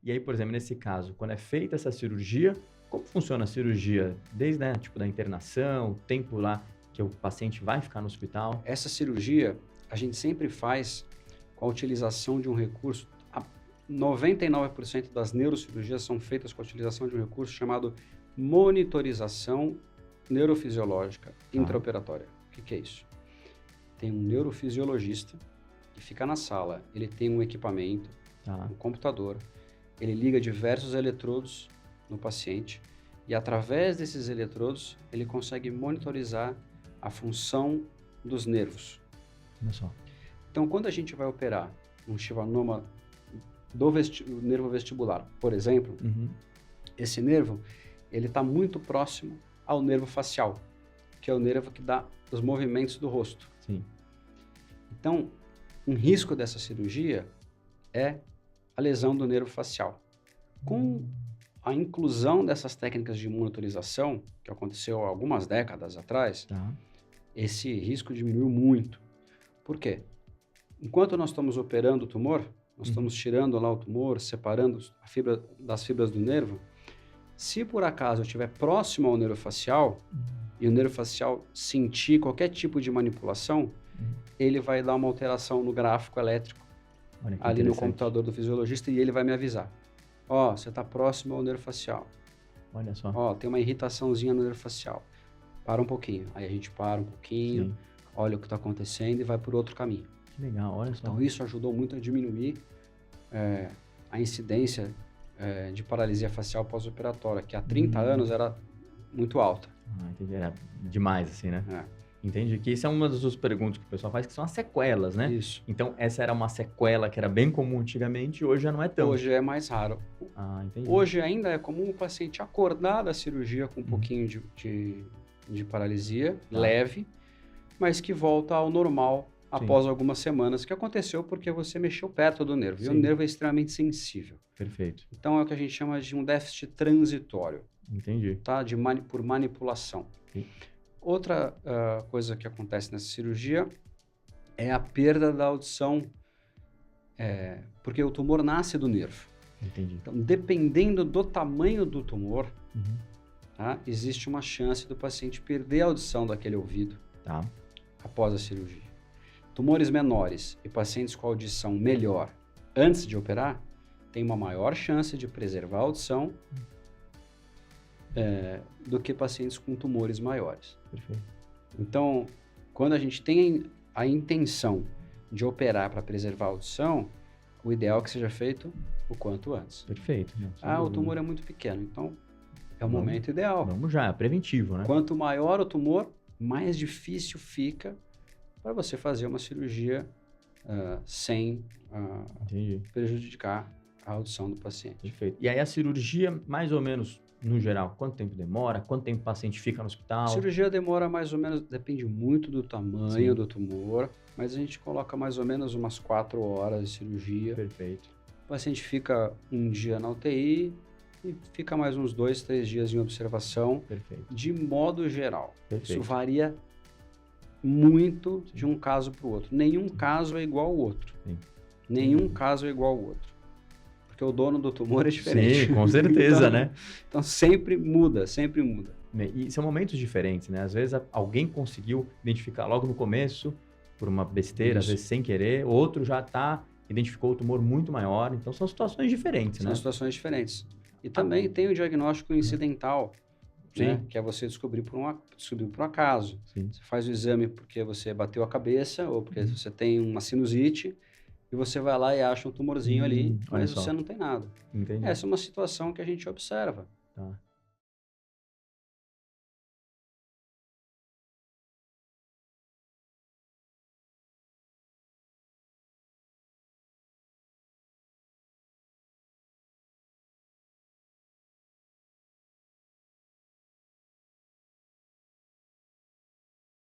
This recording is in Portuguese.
E aí, por exemplo, nesse caso, quando é feita essa cirurgia, como funciona a cirurgia? Desde, né, tipo, da internação, o tempo lá que o paciente vai ficar no hospital? Essa cirurgia a gente sempre faz com a utilização de um recurso. 99% das neurocirurgias são feitas com a utilização de um recurso chamado monitorização neurofisiológica intraoperatória. O que é isso? Tem um neurofisiologista que fica na sala, ele tem um equipamento, um computador, ele liga diversos eletrodos no paciente e através desses eletrodos ele consegue monitorizar a função dos nervos. Olha só. Então, quando a gente vai operar um Chivanoma do nervo vestibular, por exemplo, esse nervo ele está muito próximo ao nervo facial, que é o nervo que dá os movimentos do rosto. Sim. Então, um risco dessa cirurgia é a lesão do nervo facial. Com a inclusão dessas técnicas de monitorização, que aconteceu há algumas décadas atrás, esse risco diminuiu muito. Por quê? Enquanto nós estamos operando o tumor, nós estamos tirando lá o tumor, separando a fibra das fibras do nervo. Se por acaso eu estiver próximo ao nervo facial e o nervo facial sentir qualquer tipo de manipulação, ele vai dar uma alteração no gráfico elétrico ali no computador do fisiologista e ele vai me avisar. Ó, você está próximo ao nervo facial. Olha só. Ó, tem uma irritaçãozinha no nervo facial. Para um pouquinho. Aí a gente para um pouquinho, olha o que está acontecendo e vai por outro caminho. Que legal, olha só. Então isso ajudou muito a diminuir a incidência de paralisia facial pós-operatória, que há 30 anos era muito alta. Entendi. Era demais, assim, né? Entendi. Que isso é uma das perguntas que o pessoal faz, que são as sequelas, né? Isso. Então, essa era uma sequela que era bem comum antigamente e hoje já não é tão. Hoje é mais raro. Entendi. Hoje ainda é comum o paciente acordar da cirurgia com um pouquinho de paralisia leve, mas que volta ao normal após algumas semanas, que aconteceu porque você mexeu perto do nervo. E o nervo é extremamente sensível. Perfeito. Então, é o que a gente chama de um déficit transitório. Entendi. Tá? Por manipulação. Sim. Outra coisa que acontece nessa cirurgia é a perda da audição, porque o tumor nasce do nervo. Entendi. Então, dependendo do tamanho do tumor, existe uma chance do paciente perder a audição daquele ouvido após a cirurgia. Tumores menores e pacientes com audição melhor antes de operar têm uma maior chance de preservar a audição do que pacientes com tumores maiores. Perfeito. Então, quando a gente tem a intenção de operar para preservar a audição, o ideal é que seja feito o quanto antes. Perfeito. O tumor é muito pequeno, então é o momento ideal. Vamos já, é preventivo, né? Quanto maior o tumor, mais difícil fica para você fazer uma cirurgia sem prejudicar a audição do paciente. Perfeito. E aí a cirurgia, mais ou menos, no geral, quanto tempo demora? Quanto tempo o paciente fica no hospital? A cirurgia demora mais ou menos, depende muito do tamanho do tumor, mas a gente coloca mais ou menos umas 4 horas de cirurgia. Perfeito. O paciente fica um dia na UTI e fica mais uns 2, 3 dias em observação. Perfeito. De modo geral. Perfeito. Isso varia muito de um caso para o outro. Nenhum caso é igual ao outro. Nenhum caso é igual ao outro. Porque o dono do tumor é diferente. Sim, com certeza, né? Então sempre muda, sempre muda. E são momentos diferentes, né? Às vezes alguém conseguiu identificar logo no começo, por uma besteira, às vezes sem querer, outro já identificou o tumor muito maior. Então são situações diferentes, né? São situações diferentes. E também tem o diagnóstico incidental, né? Que é você descobrir por um acaso. Sim. Você faz o exame porque você bateu a cabeça ou porque você tem uma sinusite e você vai lá e acha um tumorzinho ali, mas você não tem nada. Entendi. Essa é uma situação que a gente observa.